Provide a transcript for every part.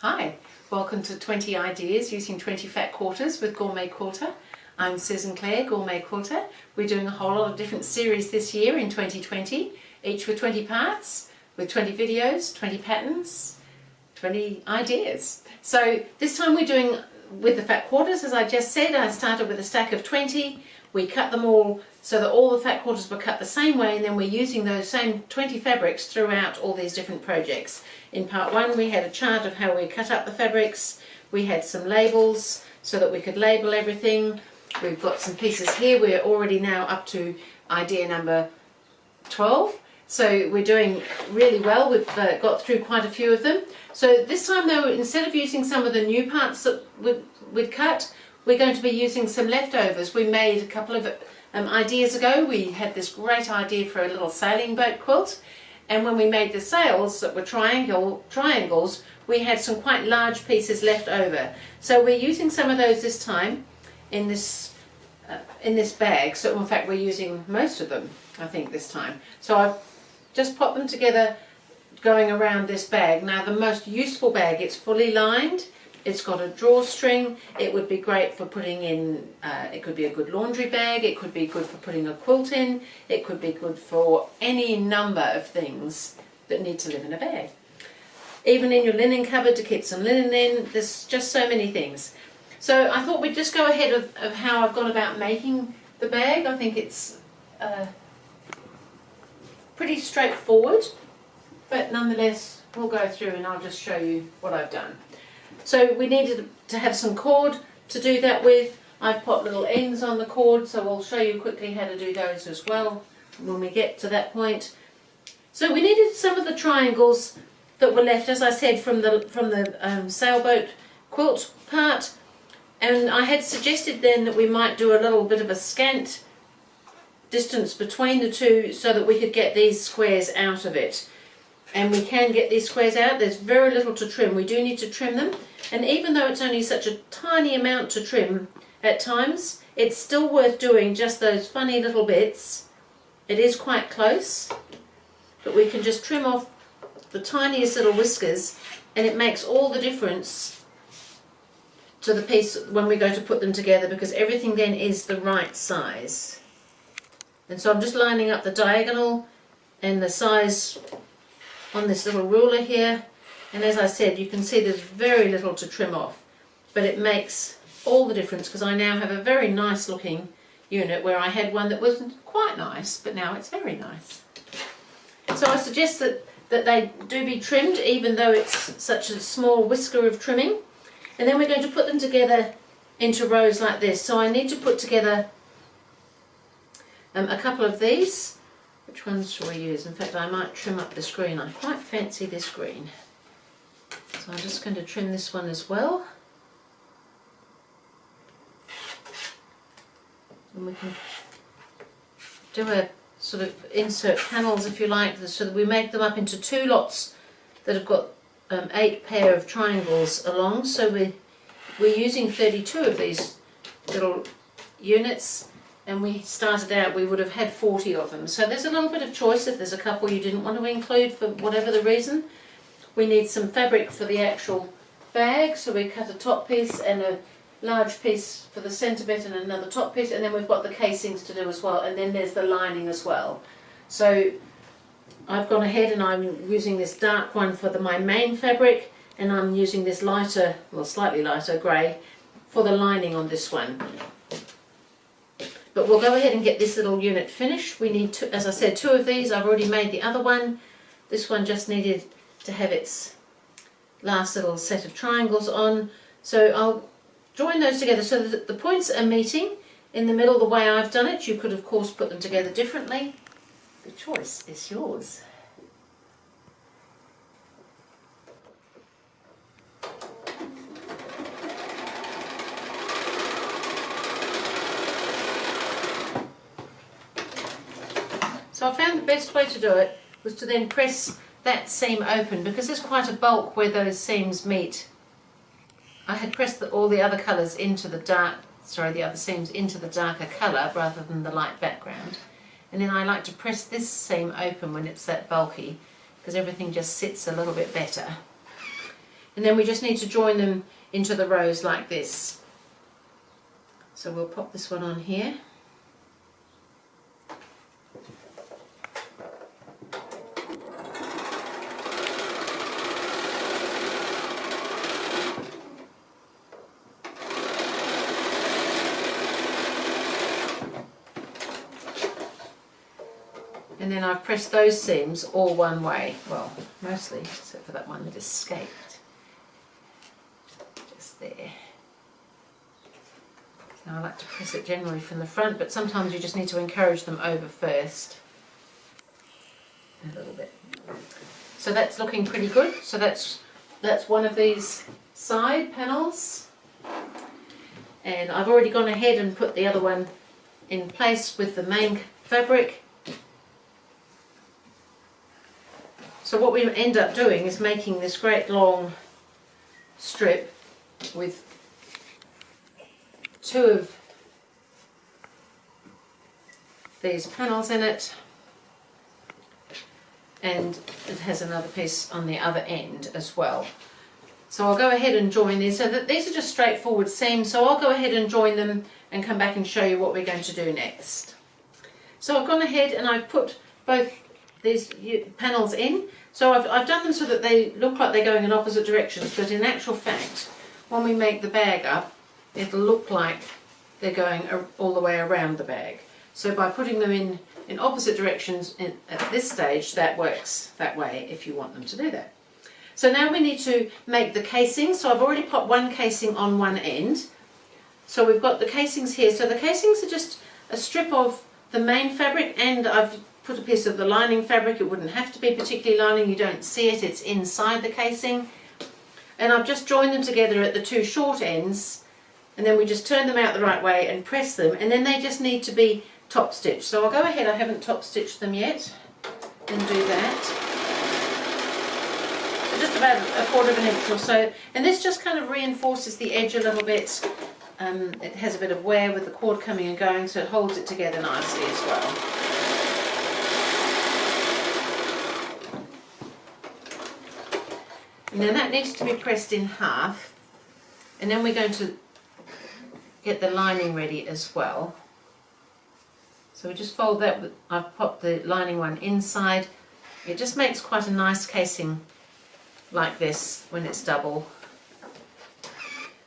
Hi, welcome to 20 Ideas Using 20 Fat Quarters with GourmetQuilter. I'm Susan Clare, GourmetQuilter. We're doing a whole lot of different series this year in 2020, each with 20 parts, with 20 videos, 20 patterns, 20 ideas. So this time we're doing with the fat quarters, as I just said. I started with a stack of 20. We cut them all so that all the fat quarters were cut the same way, and then we're using those same 20 fabrics throughout all these different projects. In part one we had a chart of how we cut up the fabrics. We had some labels so that we could label everything. We've got some pieces here. We're already now up to idea number 12. So we're doing really well. We've got through quite a few of them. So this time though, instead of using some of the new parts that we'd cut, we're going to be using some leftovers. We made a couple of ideas ago. We had this great idea for a little sailing boat quilt, and when we made the sails that were triangles, we had some quite large pieces left over. So we're using some of those this time in this bag. So in fact we're using most of them, I think, this time. So I've just popped them together going around this bag. Now the most useful bag, it's fully lined. It's got a drawstring. It would be great for putting in, it could be a good laundry bag, it could be good for putting a quilt in, it could be good for any number of things that need to live in a bag. Even in your linen cupboard to keep some linen in, there's just so many things. So I thought we'd just go ahead of how I've gone about making the bag. I think it's pretty straightforward, but nonetheless we'll go through and I'll just show you what I've done. So we needed to have some cord to do that with. I've put little ends on the cord, so I'll show you quickly how to do those as well when we get to that point. So we needed some of the triangles that were left, as I said, from the sailboat quilt part, and I had suggested then that we might do a little bit of a scant distance between the two so that we could get these squares out of it. And we can get these squares out. There's very little to trim. We do need to trim them, and even though it's only such a tiny amount to trim at times, it's still worth doing just those funny little bits. It is quite close, but we can just trim off the tiniest little whiskers, and it makes all the difference to the piece when we go to put them together, because everything then is the right size. And so I'm just lining up the diagonal and the size on this little ruler here, and as I said, you can see there's very little to trim off, but it makes all the difference, because I now have a very nice looking unit where I had one that wasn't quite nice, but now it's very nice. So I suggest that they do be trimmed, even though it's such a small whisker of trimming. And then we're going to put them together into rows like this. So I need to put together a couple of these. Which ones shall we use? In fact, I might trim up this green. I quite fancy this green. So I'm just going to trim this one as well. And we can do a sort of insert panels, if you like, so that we make them up into two lots that have got 8 pair of triangles along. So we're using 32 of these little units. And we started out, we would have had 40 of them. So there's a little bit of choice if there's a couple you didn't want to include for whatever the reason. We need some fabric for the actual bag, so we cut a top piece and a large piece for the centre bit and another top piece, and then we've got the casings to do as well, and then there's the lining as well. So I've gone ahead and I'm using this dark one for my main fabric, and I'm using this lighter, well, slightly lighter grey for the lining on this one. But we'll go ahead and get this little unit finished. We need, as I said, 2 of these. I've already made the other one. This one just needed to have its last little set of triangles on. So I'll join those together so that the points are meeting in the middle the way I've done it. You could, of course, put them together differently. The choice is yours. So I found the best way to do it was to then press that seam open, because there's quite a bulk where those seams meet. I had pressed all the other colours into the the other seams into the darker colour rather than the light background. And then I like to press this seam open when it's that bulky, because everything just sits a little bit better. and then we just need to join them into the rows like this. So we'll pop this one on here. And then I've pressed those seams all one way, well, mostly, except for that one that escaped. Just there. Now I like to press it generally from the front, but sometimes you just need to encourage them over first. A little bit. So that's looking pretty good. So that's one of these side panels. And I've already gone ahead and put the other one in place with the main fabric. So what we end up doing is making this great long strip with two of these panels in it, and it has another piece on the other end as well. So I'll go ahead and join these. So that these are just straightforward seams, so I'll go ahead and join them and come back and show you what we're going to do next. So I've gone ahead and I've put both these panels in. So I've done them so that they look like they're going in opposite directions, but in actual fact, when we make the bag up, it'll look like they're going all the way around the bag. So by putting them in opposite directions at this stage, that works that way if you want them to do that. So now we need to make the casing. So I've already popped one casing on one end. So we've got the casings here. So the casings are just a strip of the main fabric, and I've put a piece of the lining fabric. It wouldn't have to be particularly lining, you don't see it, it's inside the casing. And I've just joined them together at the two short ends, and then we just turn them out the right way and press them, and then they just need to be top stitched. So I'll go ahead, I haven't top stitched them yet, and do that. So just about a quarter of an inch or so, and this just kind of reinforces the edge a little bit. It has a bit of wear with the cord coming and going, so it holds it together nicely as well. And then that needs to be pressed in half, and then we're going to get the lining ready as well. So we just fold that, I've popped the lining one inside. It just makes quite a nice casing like this when it's double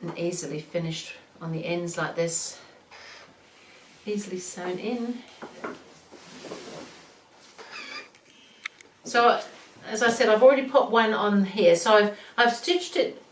and easily finished on the ends like this, easily sewn in. So as I said, I've already put one on here, so I've stitched it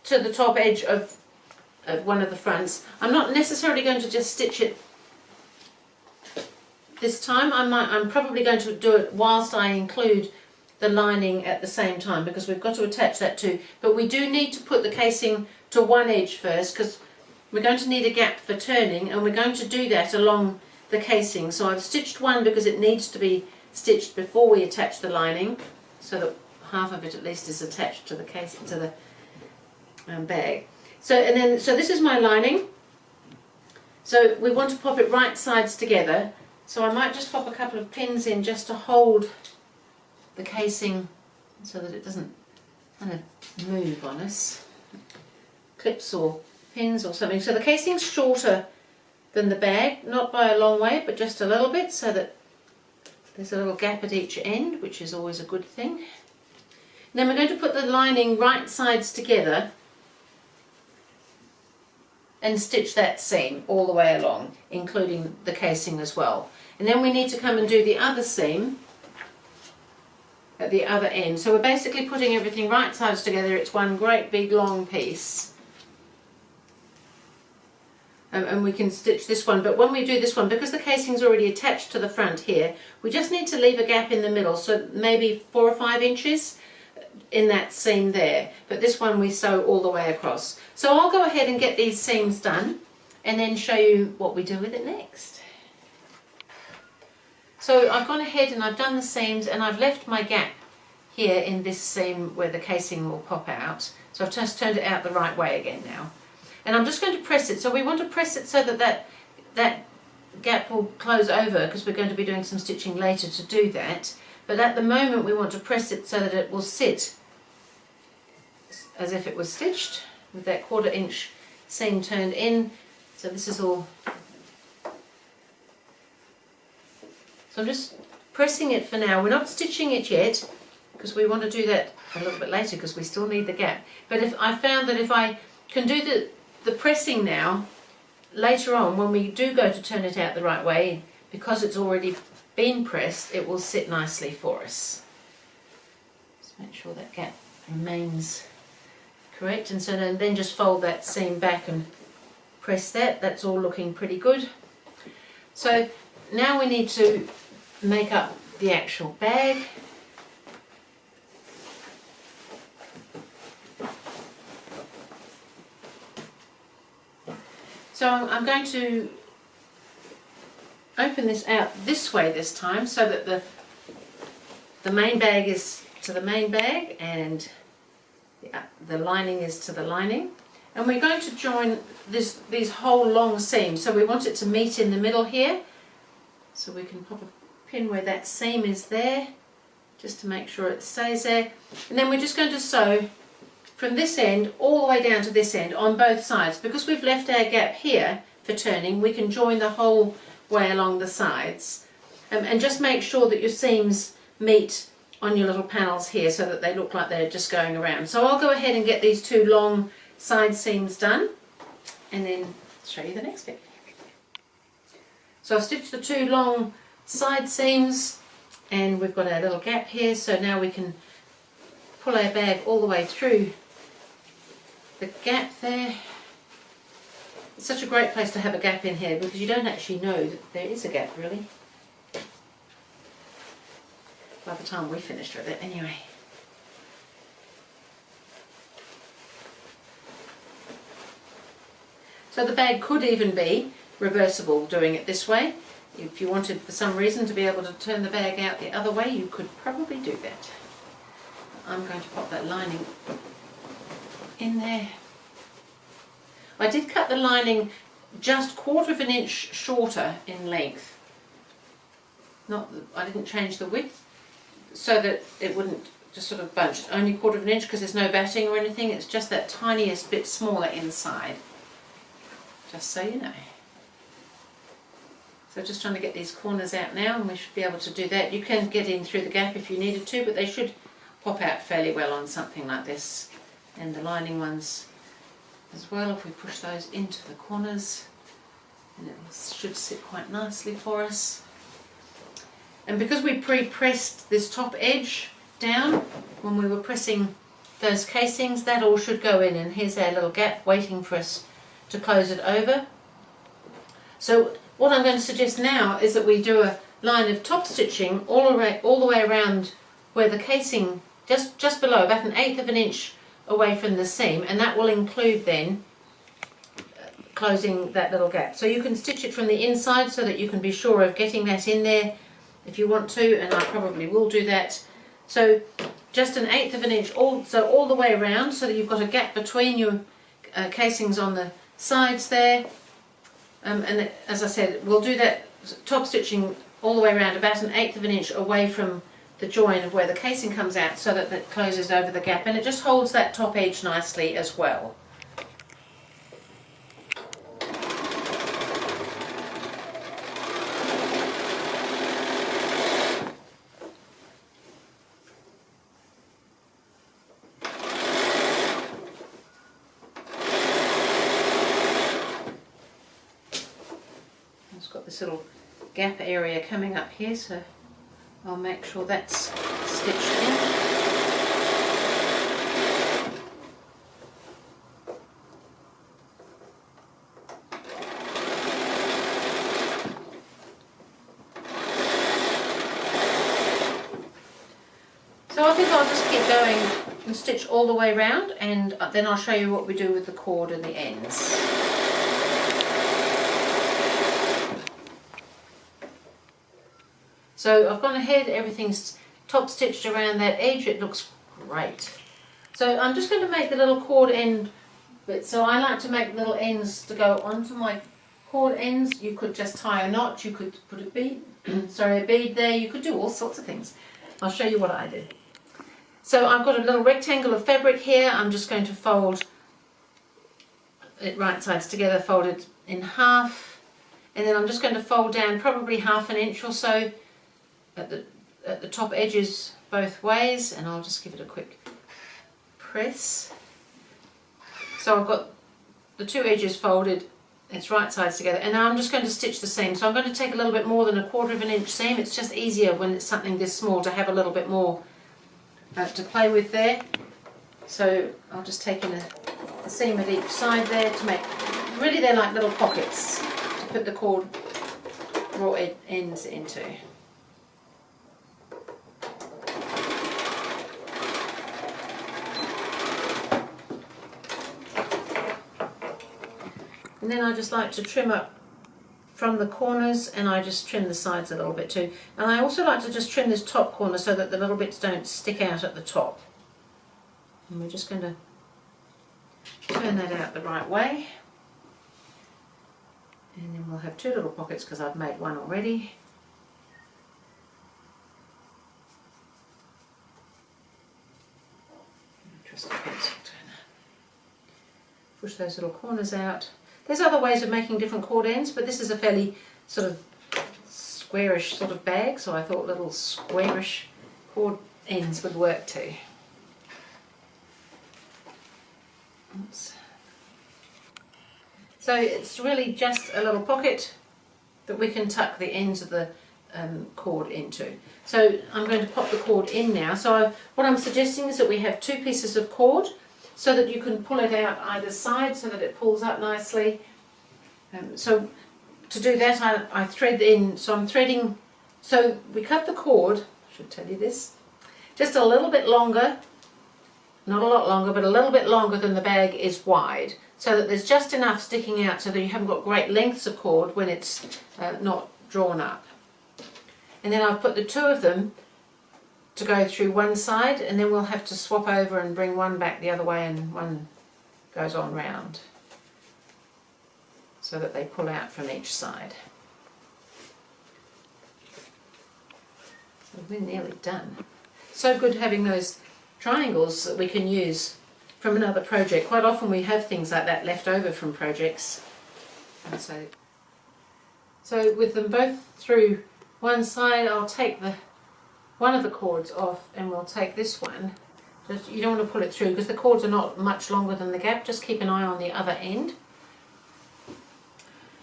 to the top edge of one of the fronts. I'm not necessarily going to just stitch it this time. I'm probably going to do it whilst I include the lining at the same time, because we've got to attach that too. But we do need to put the casing to one edge first, because we're going to need a gap for turning, and we're going to do that along the casing. So I've stitched one because it needs to be stitched before we attach the lining, so that half of it at least is attached to the casing, to the bag. So this is my lining. So we want to pop it right sides together. So I might just pop a couple of pins in just to hold the casing so that it doesn't kind of move on us. Clips or pins or something. So the casing's shorter than the bag, not by a long way, but just a little bit, so that there's a little gap at each end, which is always a good thing. And then we're going to put the lining right sides together and stitch that seam all the way along, including the casing as well. And then we need to come and do the other seam at the other end. So we're basically putting everything right sides together. It's one great big long piece. And we can stitch this one, but when we do this one, because the casing's already attached to the front here, we just need to leave a gap in the middle, so maybe 4 or 5 inches in that seam there. But this one we sew all the way across. So I'll go ahead and get these seams done and then show you what we do with it next. So I've gone ahead and I've done the seams, and I've left my gap here in this seam where the casing will pop out. So I've just turned it out the right way again now. And I'm just going to press it. So we want to press it so that that gap will close over, because we're going to be doing some stitching later to do that. But at the moment we want to press it so that it will sit as if it was stitched with that 1/4 inch seam turned in. So this is all. So I'm just pressing it for now. We're not stitching it yet because we want to do that a little bit later because we still need the gap. But if I found that if I can do the pressing now, later on when we do go to turn it out the right way, because it's already been pressed, it will sit nicely for us. Just make sure that gap remains correct, and so then just fold that seam back and press that. That's all looking pretty good. So now we need to make up the actual bag. So I'm going to open this out this way this time so that the main bag is to the main bag and the lining is to the lining. And we're going to join these whole long seams. So we want it to meet in the middle here. So we can pop a pin where that seam is there, just to make sure it stays there. And then we're just going to sew from this end all the way down to this end on both sides. Because we've left our gap here for turning, we can join the whole way along the sides. And just make sure that your seams meet on your little panels here so that they look like they're just going around. So I'll go ahead and get these 2 long side seams done and then show you the next bit. So I've stitched the 2 long side seams and we've got our little gap here, so now we can pull our bag all the way through the gap there. It's such a great place to have a gap in here because you don't actually know that there is a gap really by the time we finished with it anyway. So the bag could even be reversible doing it this way. If you wanted for some reason to be able to turn the bag out the other way, you could probably do that. I'm going to pop that lining in there. I did cut the lining just 1/4 inch shorter in length. I didn't change the width so that it wouldn't just sort of bunch. Only 1/4 inch because there's no batting or anything. It's just that tiniest bit smaller inside. Just so you know. So just trying to get these corners out now, and we should be able to do that. You can get in through the gap if you needed to, but they should pop out fairly well on something like this. And the lining ones as well, if we push those into the corners, and it should sit quite nicely for us. And because we pre-pressed this top edge down when we were pressing those casings, that all should go in, and here's our little gap waiting for us to close it over. So what I'm going to suggest now is that we do a line of top stitching all the way around where the casing, just below, about 1/8 inch away from the seam, and that will include then closing that little gap. So you can stitch it from the inside so that you can be sure of getting that in there if you want to, and I probably will do that. So just 1/8 inch all the way around so that you've got a gap between your casings on the sides there. And as I said, we'll do that top stitching all the way around about 1/8 inch away from the join of where the casing comes out so that it closes over the gap, and it just holds that top edge nicely as well. It's got this little gap area coming up here, so I'll make sure that's stitched in. So I think I'll just keep going and stitch all the way around, and then I'll show you what we do with the cord and the ends. So I've gone ahead, everything's top stitched around that edge, it looks great. So I'm just going to make the little cord end bit. So I like to make little ends to go onto my cord ends. You could just tie a knot, you could put a bead, a bead there, you could do all sorts of things. I'll show you what I do. So I've got a little rectangle of fabric here. I'm just going to fold it right sides together, fold it in half, and then I'm just going to fold down probably 1/2 inch or so at the top edges both ways, and I'll just give it a quick press. So I've got the 2 edges folded, it's right sides together, and now I'm just going to stitch the seam. So I'm going to take a little bit more than 1/4 inch seam. It's just easier when it's something this small to have a little bit more to play with there. So I'll just take in a seam at each side there to make, really they're like little pockets to put the cord raw ends into. And then I just like to trim up from the corners, and I just trim the sides a little bit too. And I also like to just trim this top corner so that the little bits don't stick out at the top. And we're just going to turn that out the right way. And then we'll have 2 little pockets because I've made one already. Just a pencil turner. Push those little corners out. There's other ways of making different cord ends, but this is a fairly sort of squarish sort of bag, so I thought little squarish cord ends would work too. Oops. So it's really just a little pocket that we can tuck the ends of the cord into. So I'm going to pop the cord in now. So what I'm suggesting is that we have 2 pieces of cord, so that you can pull it out either side so that it pulls up nicely. So to do that I thread in, so I'm threading, so we cut the cord, I should tell you this, just a little bit longer, not a lot longer, but a little bit longer than the bag is wide, so that there's just enough sticking out so that you haven't got great lengths of cord when it's not drawn up. And then I've put the 2 of them to go through one side, and then we'll have to swap over and bring one back the other way, and one goes on round so that they pull out from each side. So we're nearly done. So good having those triangles that we can use from another project. Quite often we have things like that left over from projects. And so with them both through one side, I'll take one of the cords off, and we'll take this one. Just, you don't want to pull it through because the cords are not much longer than the gap. Just keep an eye on the other end.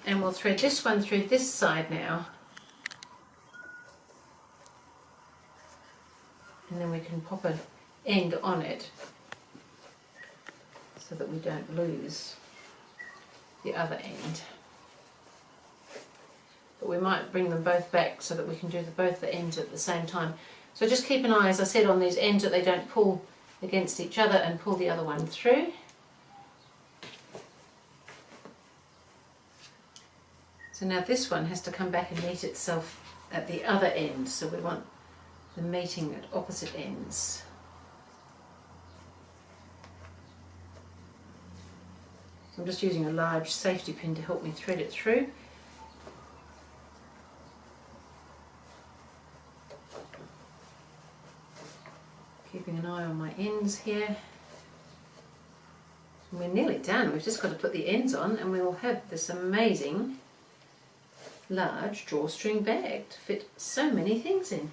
And we'll thread this one through this side now. And then we can pop an end on it so that we don't lose the other end. But we might bring them both back so that we can do both the ends at the same time. So just keep an eye, as I said, on these ends that they don't pull against each other, and pull the other one through. So now this one has to come back and meet itself at the other end, so we want them meeting at opposite ends. So I'm just using a large safety pin to help me thread it through. Keeping an eye on my ends here. And we're nearly done. We've just got to put the ends on, and we will have this amazing large drawstring bag to fit so many things in.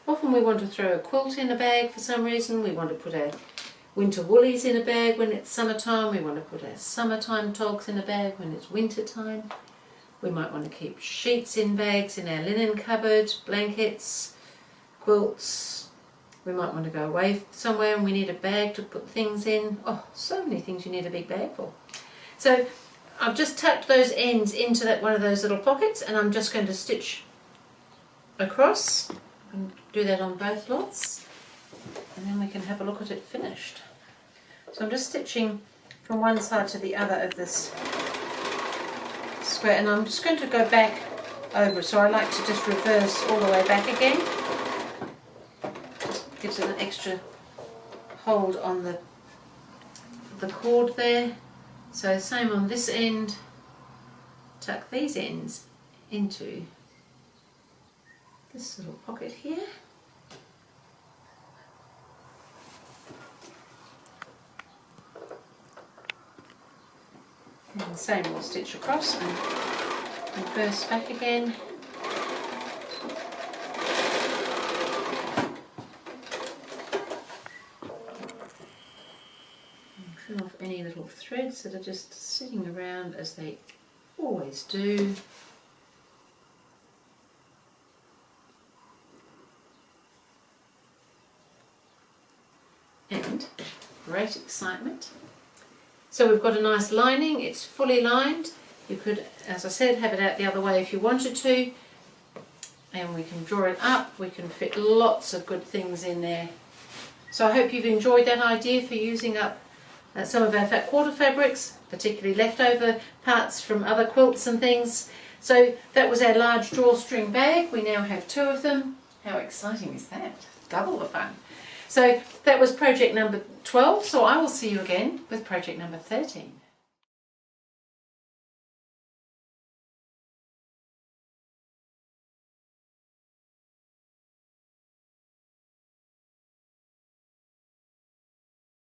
Often we want to throw a quilt in a bag for some reason. We want to put our winter woolies in a bag when it's summertime. We want to put our summertime togs in a bag when it's winter time. We might want to keep sheets in bags in our linen cupboard, blankets, quilts. We might want to go away somewhere and we need a bag to put things in. Oh, so many things you need a big bag for. So I've just tucked those ends into one of those little pockets, and I'm just going to stitch across and do that on both lots, and then we can have a look at it finished. So I'm just stitching from one side to the other of this square, and I'm just going to go back over, so I like to just reverse all the way back again. Gives it an extra hold on the cord there. So same on this end, tuck these ends into this little pocket here. the same, we'll stitch across and reverse back again. And trim off any little threads that are just sitting around, as they always do. And great excitement. So we've got a nice lining, it's fully lined. You could, as I said, have it out the other way if you wanted to. And we can draw it up, we can fit lots of good things in there. So I hope you've enjoyed that idea for using up some of our fat quarter fabrics, particularly leftover parts from other quilts and things. So that was our large drawstring bag. We now have 2 of them. How exciting is that? Double the fun. So that was project number 12, so I will see you again with project number 13.